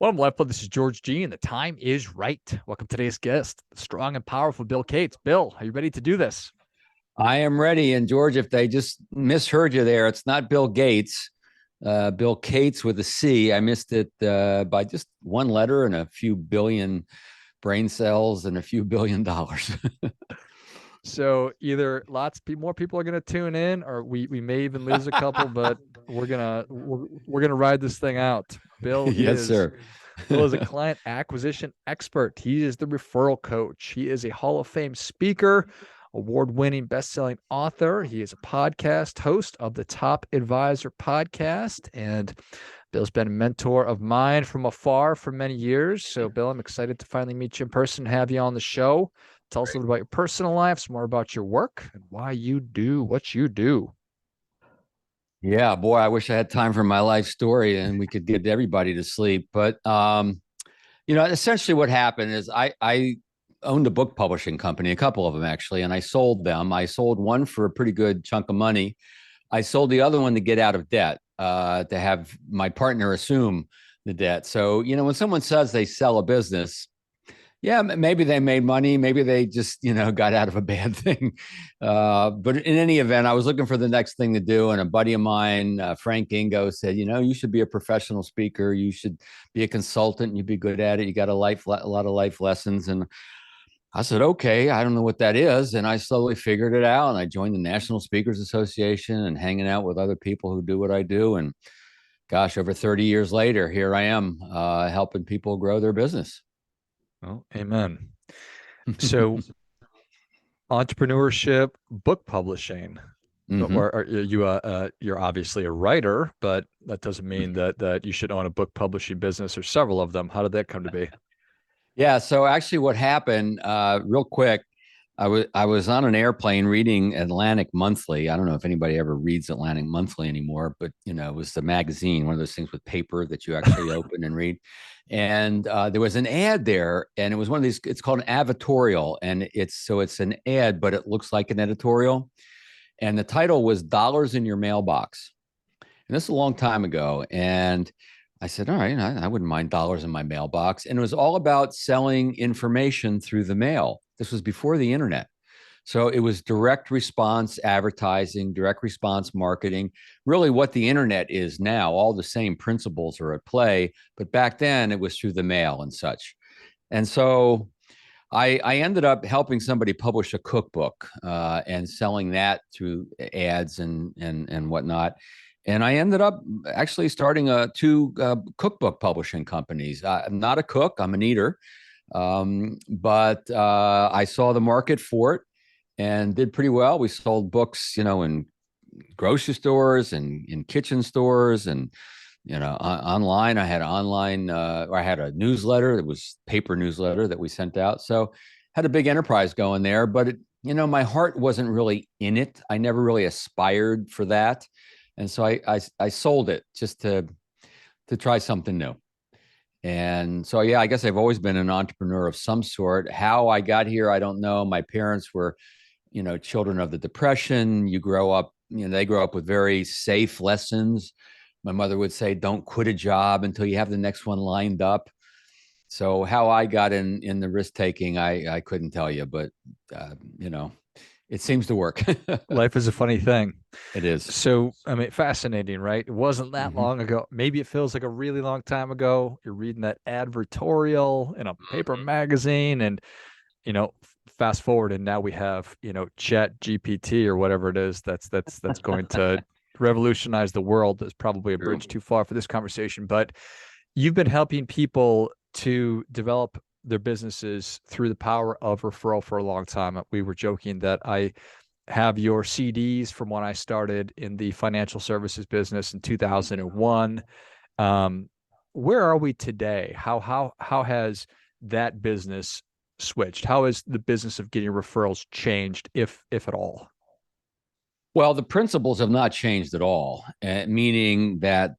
Welcome, LifeBlood. This is George G, and the time is right. Welcome to today's guest, the strong and powerful Bill Cates. Bill, are you ready to do this? I am ready. And George, if they just misheard you there, it's not Bill Gates, Bill Cates with a C. I missed it by just one letter and a few billion brain cells and a few billion dollars. So either more people are going to tune in, or we may even lose a couple, but we're gonna ride this thing out. Yes, sir. Bill is a client acquisition expert. He is the referral coach. He is a Hall of Fame speaker, award-winning best-selling author. He is a podcast host of the Top Advisor podcast, and Bill's been a mentor of mine from afar for many years. So, Bill, I'm excited to finally meet you in person and have you on the show. Tell us a little about your personal life, some more about your work, and why you do what you do. Yeah, boy, I wish I had time for my life story and we could get everybody to sleep. But essentially what happened is I owned a book publishing company, a couple of them actually, and I sold them. I sold one for a pretty good chunk of money. I sold the other one to get out of debt, to have my partner assume the debt. So, when someone says they sell a business, yeah, maybe they made money. Maybe they just, got out of a bad thing. But in any event, I was looking for the next thing to do. And a buddy of mine, Frank Ingo, said, you should be a professional speaker. You should be a consultant. You'd be good at it. You got a lot of life lessons. And I said, okay, I don't know what that is. And I slowly figured it out. And I joined the National Speakers Association and hanging out with other people who do what I do. And gosh, over 30 years later, here I am helping people grow their business. Well, amen. So, entrepreneurship, book publishing. Mm-hmm. Or you're obviously a writer, but that doesn't mean that you should own a book publishing business or several of them. How did that come to be? Yeah. So actually, what happened, real quick, I was on an airplane reading Atlantic Monthly. I don't know if anybody ever reads Atlantic Monthly anymore, but it was the magazine, one of those things with paper that you actually open and read. And there was an ad there, and it was one of these. It's called an advertorial, and it's an ad, but it looks like an editorial. And the title was "Dollars in Your Mailbox," and this is a long time ago. And I said, all right, I wouldn't mind dollars in my mailbox. And it was all about selling information through the mail. This was before the internet. So it was direct response advertising, direct response marketing, really what the internet is now. All the same principles are at play, but back then it was through the mail and such. And so I ended up helping somebody publish a cookbook and selling that through ads and whatnot. And I ended up actually starting two cookbook publishing companies. I'm not a cook, I'm an eater. But I saw the market for it and did pretty well. We sold books, in grocery stores and in kitchen stores and, online. I had a newsletter that was paper newsletter that we sent out. So had a big enterprise going there, but my heart wasn't really in it. I never really aspired for that. And so I sold it just to try something new. And so, yeah, I guess I've always been an entrepreneur of some sort. How I got here, I don't know. My parents were, children of the Depression. You grow up, they grow up with very safe lessons. My mother would say, don't quit a job until you have the next one lined up. So how I got in the risk taking, I couldn't tell you, but, it seems to work. Life is a funny thing. It is. So, I mean, fascinating, right? It wasn't that long ago. Maybe it feels like a really long time ago. You're reading that advertorial in a paper magazine and, fast forward and now we have, Chat GPT or whatever it is that's going to revolutionize the world. That's probably a bridge too far for this conversation, but you've been helping people to develop their businesses through the power of referral for a long time. We were joking that I have your CDs from when I started in the financial services business in 2001. Where are we today? How has that business switched? How has the business of getting referrals changed, if at all? Well, the principles have not changed at all, meaning that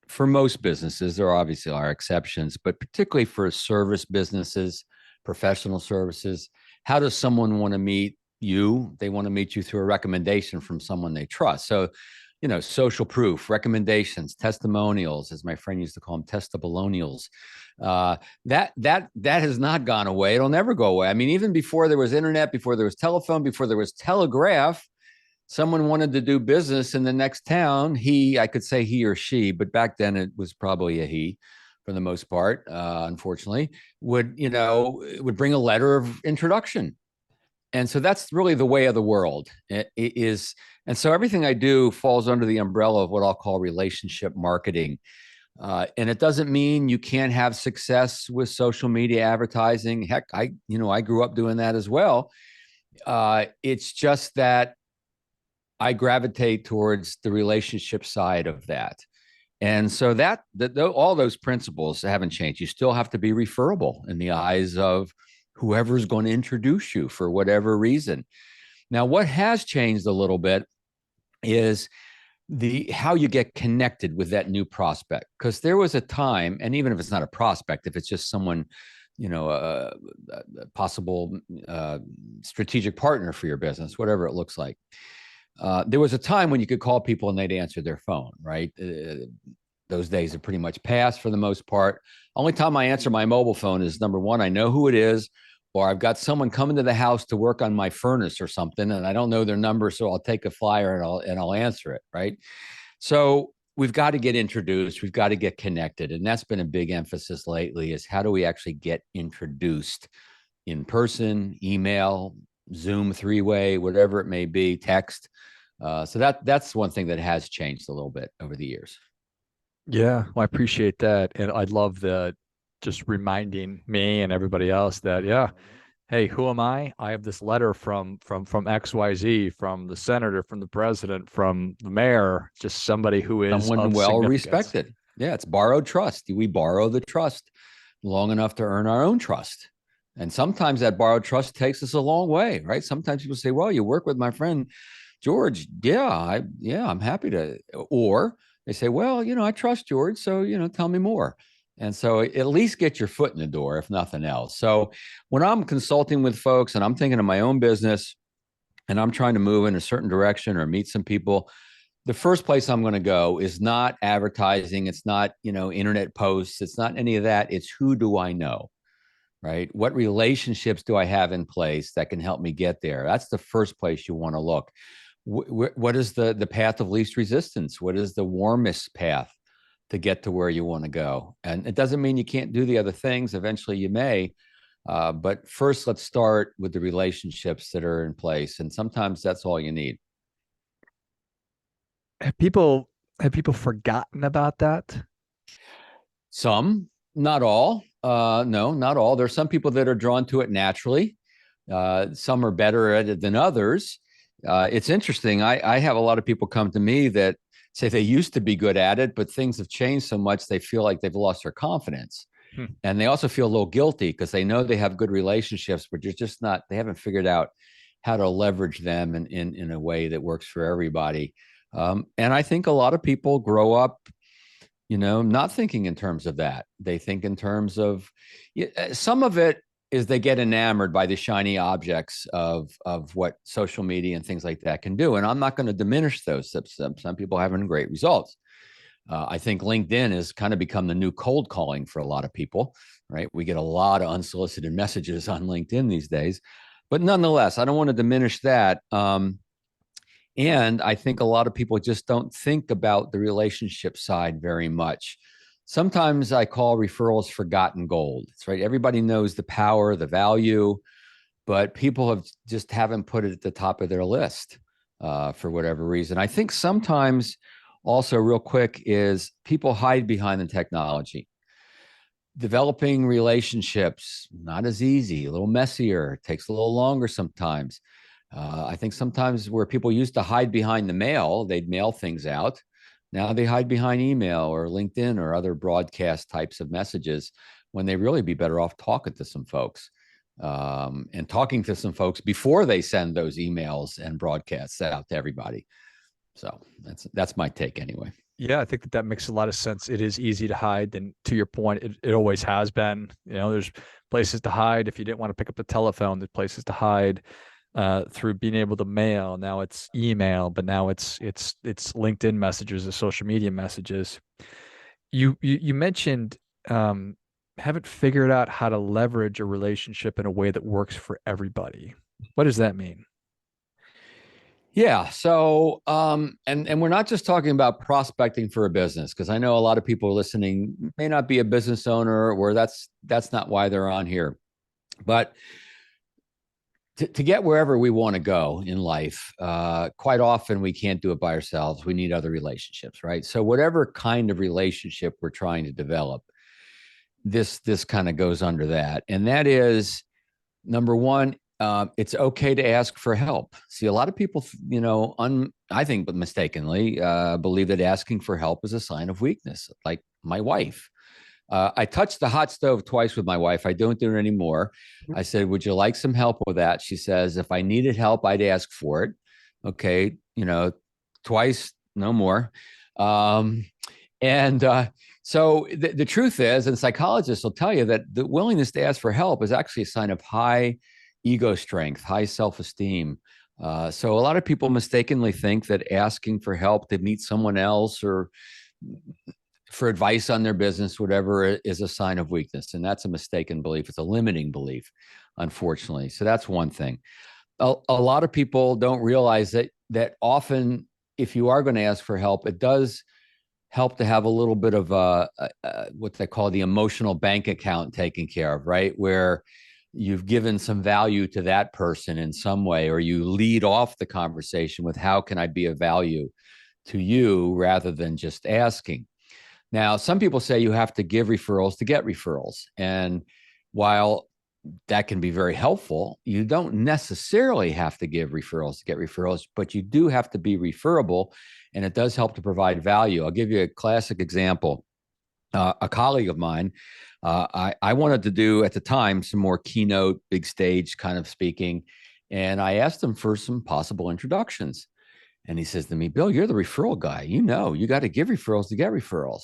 for most businesses, there obviously are exceptions, but particularly for service businesses, professional services, how does someone want to meet you? They want to meet you through a recommendation from someone they trust. So social proof, recommendations, testimonials, as my friend used to call them, testimonials. That has not gone away. It'll never go away. I mean, even before there was internet, before there was telephone, before there was telegraph, someone wanted to do business in the next town. I could say he or she, but back then it was probably a he for the most part, unfortunately, would bring a letter of introduction. And so that's really the way of the world. It is. And so everything I do falls under the umbrella of what I'll call relationship marketing. And it doesn't mean you can't have success with social media advertising. Heck, I grew up doing that as well. It's just that I gravitate towards the relationship side of that. And so all those principles haven't changed. You still have to be referable in the eyes of whoever's going to introduce you for whatever reason. Now, what has changed a little bit is how you get connected with that new prospect. Because there was a time, and even if it's not a prospect, if it's just someone, a possible strategic partner for your business, whatever it looks like. There was a time when you could call people and they'd answer their phone, right? Those days have pretty much passed for the most part. Only time I answer my mobile phone is, number one, I know who it is, or I've got someone coming to the house to work on my furnace or something, and I don't know their number, so I'll take a flyer and I'll answer it, right? So we've got to get introduced. We've got to get connected, and that's been a big emphasis lately, is how do we actually get introduced in person, email, Zoom, three-way, whatever it may be, text. So that's one thing that has changed a little bit over the years. Yeah, well, I appreciate that. And I love the just reminding me and everybody else that, yeah, hey, who am I? I have this letter from XYZ, from the senator, from the president, from the mayor, just somebody who is someone of well significance. respected. Yeah, it's borrowed trust. We borrow the trust long enough to earn our own trust. And sometimes that borrowed trust takes us a long way, right? Sometimes people say, well, you work with my friend George. Yeah, I'm happy to. Or they say, well, I trust George, so, tell me more. And so at least get your foot in the door, if nothing else. So when I'm consulting with folks and I'm thinking of my own business and I'm trying to move in a certain direction or meet some people, the first place I'm going to go is not advertising. It's not, internet posts. It's not any of that. It's who do I know, right? What relationships do I have in place that can help me get there? That's the first place you want to look. What is the path of least resistance? What is the warmest path to get to where you want to go? And it doesn't mean you can't do the other things. Eventually you may, but first let's start with the relationships that are in place. And sometimes that's all you need. Have people forgotten about that? Some, not all. No, not all. There's some people that are drawn to it naturally. Some are better at it than others. It's interesting. I have a lot of people come to me that say they used to be good at it, but things have changed so much they feel like they've lost their confidence. And they also feel a little guilty because they know they have good relationships, but they haven't figured out how to leverage them in a way that works for everybody. And I think a lot of people grow up, not thinking in terms of that. They think in terms of, some of it is they get enamored by the shiny objects of what social media and things like that can do. And I'm not going to diminish those. Some people having great results. I think LinkedIn has kind of become the new cold calling for a lot of people, right? We get a lot of unsolicited messages on LinkedIn these days, but nonetheless, I don't want to diminish that. And I think a lot of people just don't think about the relationship side very much. Sometimes I call referrals forgotten gold. It's right. Everybody knows the power, the value, but people haven't put it at the top of their list for whatever reason. I think sometimes also real quick is people hide behind the technology. Developing relationships, not as easy, a little messier, takes a little longer sometimes. I think sometimes where people used to hide behind the mail, they'd mail things out. Now they hide behind email or LinkedIn or other broadcast types of messages when they really be better off talking to some folks and talking to some folks before they send those emails and broadcasts out to everybody. So that's my take anyway. Yeah, I think that makes a lot of sense. It is easy to hide, and to your point, it always has been. There's places to hide. If you didn't want to pick up the telephone, there's places to hide. through being able to mail. Now it's email, but now it's LinkedIn messages, the social media messages. You mentioned haven't figured out how to leverage a relationship in a way that works for everybody. What does that mean? Yeah. So, and we're not just talking about prospecting for a business, because I know a lot of people listening may not be a business owner, or that's not why they're on here. But to get wherever we want to go in life, quite often we can't do it by ourselves. We need other relationships, right? So, whatever kind of relationship we're trying to develop, this kind of goes under that, and that is number one. It's okay to ask for help. See, a lot of people, I think, but mistakenly, believe that asking for help is a sign of weakness. Like my wife, I touched the hot stove twice with my wife. I don't do it anymore. I said, "Would you like some help with that?" She says, "If I needed help, I'd ask for it." Okay, twice, no more. Um, and so the truth is, and psychologists will tell you that the willingness to ask for help is actually a sign of high ego strength, high self-esteem. So a lot of people mistakenly think that asking for help to meet someone else or for advice on their business, whatever, is a sign of weakness. And that's a mistaken belief. It's a limiting belief, unfortunately. So that's one thing. A lot of people don't realize that often, if you are going to ask for help, it does help to have a little bit of what they call the emotional bank account taken care of, right? Where you've given some value to that person in some way, or you lead off the conversation with, how can I be of value to you, rather than just asking. Now, some people say you have to give referrals to get referrals. And while that can be very helpful, you don't necessarily have to give referrals to get referrals, but you do have to be referable, and it does help to provide value. I'll give you a classic example. A colleague of mine, I wanted to do at the time some more keynote, big stage kind of speaking, and I asked him for some possible introductions. And he says to me, "Bill, you're the referral guy. You got to give referrals to get referrals."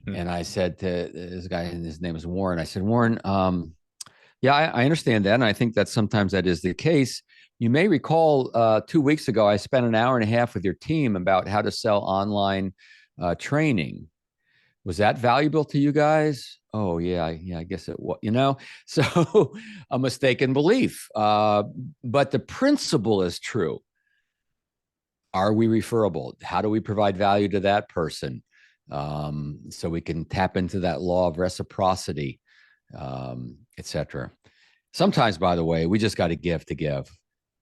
Hmm. And I said to this guy, and his name is Warren, I said, "Warren, yeah, I understand that. And I think that sometimes that is the case. You may recall 2 weeks ago, I spent an hour and a half with your team about how to sell online training. Was that valuable to you guys?" "Oh, yeah, I guess it was, So a mistaken belief. But the principle is true. Are we referable? How do we provide value to that person? So we can tap into that law of reciprocity, etc. Sometimes, by the way, we just got to give to give.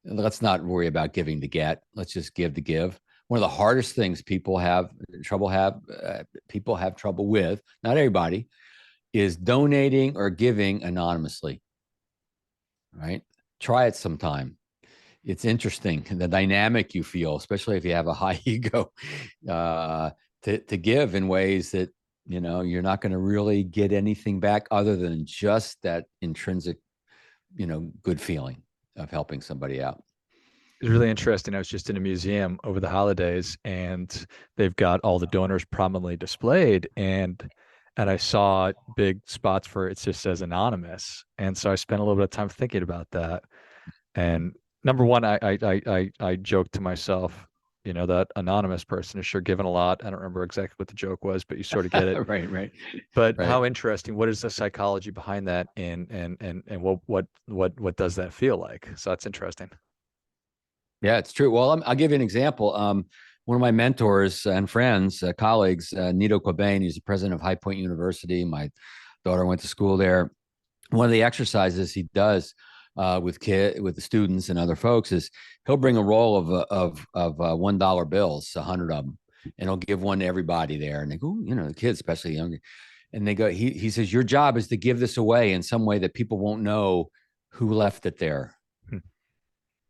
Let's not worry about giving to get. Let's just give to give. One of the hardest things people have trouble with, not everybody, is donating or giving anonymously. Right? Try it sometime. It's interesting, the dynamic you feel, especially if you have a high ego, to give in ways that you're not going to really get anything back other than just that intrinsic good feeling of helping somebody out. It's really interesting. I was just in a museum over the holidays, and they've got all the donors prominently displayed, and I saw big spots for it just says anonymous. And so I spent a little bit of time thinking about that. And number one, I joked to myself, that anonymous person is sure giving a lot. I don't remember exactly what the joke was, but you sort of get it. Right. But Right. how interesting. What is the psychology behind that, and what does that feel like? So that's interesting. Yeah, it's true. Well, I'll give you an example. One of my mentors and friends, colleagues, Nito Cobain, he's the president of High Point University. My daughter went to school there. One of the exercises he does with the students and other folks is he'll bring a roll of $1 bills, 100 of them, and he'll give one to everybody there. And they go, the kids, especially younger, and they go. He says, "Your job is to give this away in some way that people won't know who left it there." Hmm.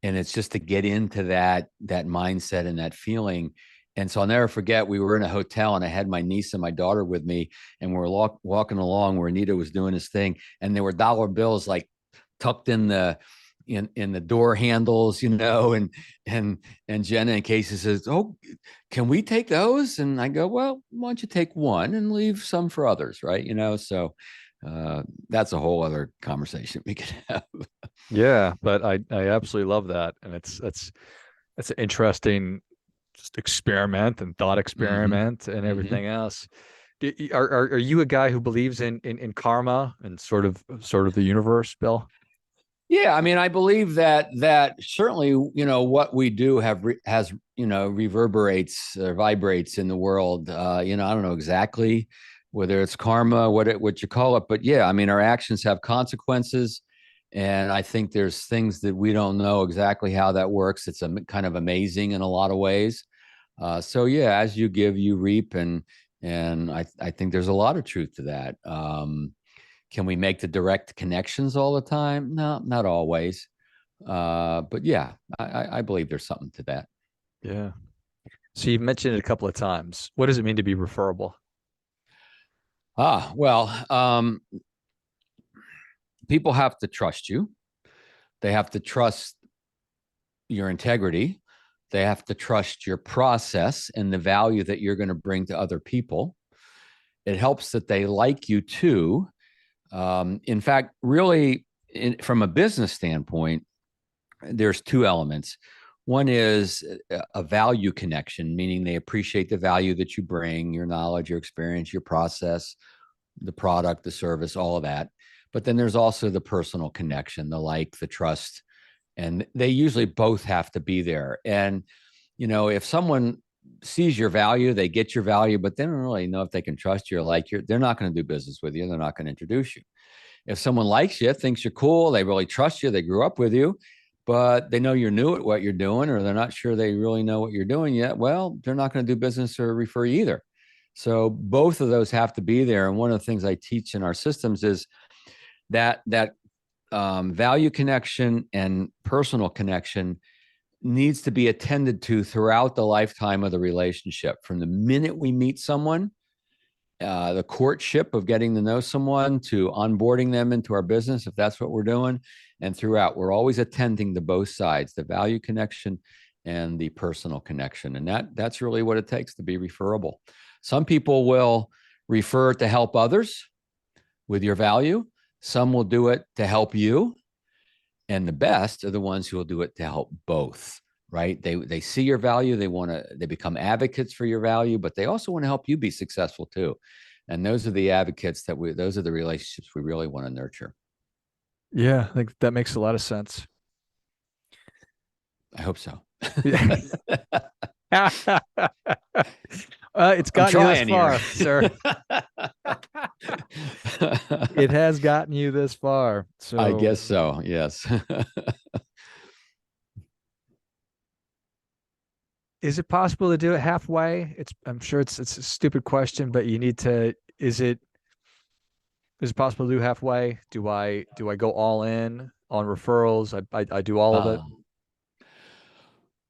And it's just to get into that mindset and that feeling. And so I'll never forget, we were in a hotel and I had my niece and my daughter with me, and we were walking along where Anita was doing his thing, and there were dollar bills like tucked in the door handles, and Jenna and Casey says, "Oh, can we take those?" And I go, "Well, why don't you take one and leave some for others?" Right. So that's a whole other conversation we could have. Yeah, but I absolutely love that, and it's an interesting just experiment and thought Hmm. experiment and Hmm. everything else. Are you a guy who believes in karma and sort of the universe, Bill? Yeah, I mean, I believe that certainly, what we do has reverberates or vibrates in the world. I don't know exactly whether it's karma, what you call it, but yeah, I mean, our actions have consequences, and I think there's things that we don't know exactly how that works. It's kind of amazing in a lot of ways. So yeah, as you give, you reap, and I think there's a lot of truth to that. Can we make the direct connections all the time? No, not always. But yeah, I believe there's something to that. Yeah. So you mentioned it a couple of times. What does it mean to be referable? Well, people have to trust you. They have to trust your integrity. They have to trust your process and the value that you're going to bring to other people. It helps that they like you too. In fact, really, from a business standpoint, there's two elements. One is a value connection, meaning they appreciate the value that you bring, your knowledge, your experience, your process, the product, the service, all of that. But then there's also the personal connection, the like, the trust, and they usually both have to be there. And if someone sees your value, they get your value, but they don't really know if they can trust you or like you, they're not going to do business with you. They're not going to introduce you. If someone likes you, thinks you're cool, they really trust you, they grew up with you, but they know you're new at what you're doing, or they're not sure they really know what you're doing yet, well, they're not going to do business or refer you either. So both of those have to be there. And one of the things I teach in our systems is that value connection and personal connection needs to be attended to throughout the lifetime of the relationship. From the minute we meet someone, the courtship of getting to know someone to onboarding them into our business, if that's what we're doing, and throughout, we're always attending to both sides, the value connection and the personal connection. And that's really what it takes to be referable. Some people will refer to help others with your value. Some will do it to help you. And the best are the ones who will do it to help both, right? They see your value, they become advocates for your value, but they also want to help you be successful too. And those are the advocates those are the relationships we really want to nurture. Yeah, I think that makes a lot of sense. I hope so. Yeah. It's I'm gotten you this trying here. far, sir. It has gotten you this far. I So guess so. Yes. is it possible to do it halfway? I'm sure it's a stupid question, but you need to is it possible to do halfway? Do I go all in on referrals? I do all of it. uh,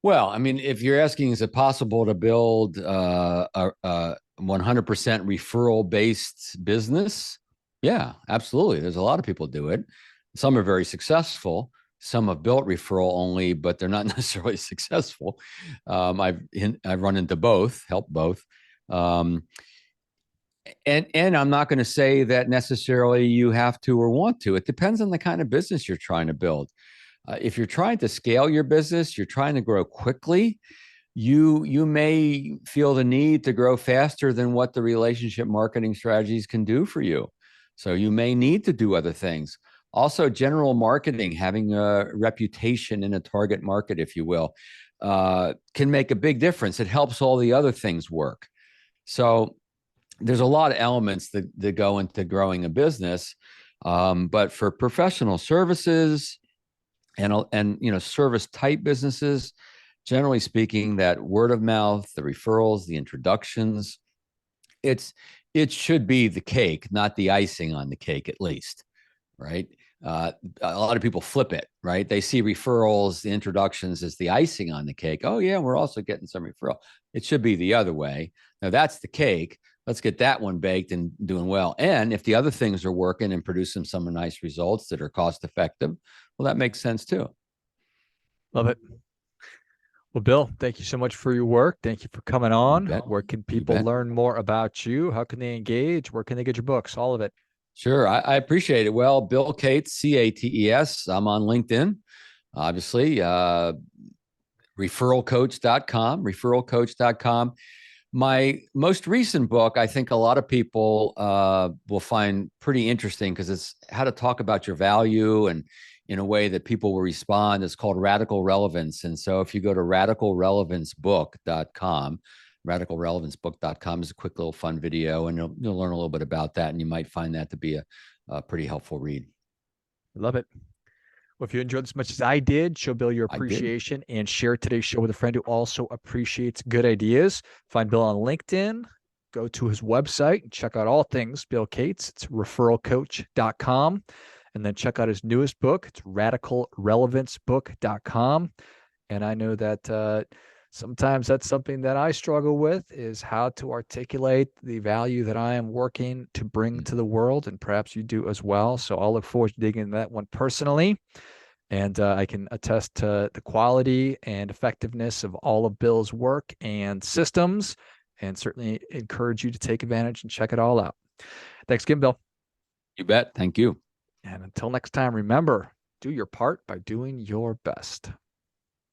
Well, I mean, if you're asking, is it possible to build a 100% referral based business? Yeah, absolutely. There's a lot of people do it. Some are very successful. Some have built referral only, but they're not necessarily successful. I've run into both, helped both. Um, and I'm not going to say that necessarily you have to or want to. It depends on the kind of business you're trying to build. If you're trying to scale your business, you're trying to grow quickly, you may feel the need to grow faster than what the relationship marketing strategies can do for you. So you may need to do other things. Also, general marketing, having a reputation in a target market, if you will, can make a big difference. It helps all the other things work. So there's a lot of elements that go into growing a business. But for professional services, and service type businesses, generally speaking, that word of mouth, the referrals, the introductions, it's it should be the cake, not the icing on the cake, at least, right? A lot of people flip it, right? They see referrals, the introductions as the icing on the cake. Oh yeah, we're also getting some referral. It should be the other way. Now that's the cake. Let's get that one baked and doing well. And if the other things are working and producing some nice results that are cost effective, well, that makes sense too. Love it. Well, Bill, thank you so much for your work. Thank you for coming You on. bet. Where can You people bet. learn more about you? How can they engage? Where can they get your books? All of it. Sure. I appreciate it. Well, Bill Cates, Cates. I'm on LinkedIn, obviously. Referralcoach.com. My most recent book, I think a lot of people will find pretty interesting because it's how to talk about your value and in a way that people will respond. It's called Radical Relevance. And so if you go to radicalrelevancebook.com, radicalrelevancebook.com is a quick little fun video, and you'll learn a little bit about that. And you might find that to be a pretty helpful read. Love it. Well, if you enjoyed as much as I did, show Bill your I did. appreciation and share today's show with a friend who also appreciates good ideas. Find Bill on LinkedIn, go to his website and check out all things Bill Cates. It's referralcoach.com. And then check out his newest book. It's radicalrelevancebook.com. And I know that sometimes that's something that I struggle with is how to articulate the value that I am working to bring to the world. And perhaps you do as well. So I'll look forward to digging into that one personally. And I can attest to the quality and effectiveness of all of Bill's work and systems, and certainly encourage you to take advantage and check it all out. Thanks again, Bill. You bet. Thank you. And until next time, remember, do your part by doing your best.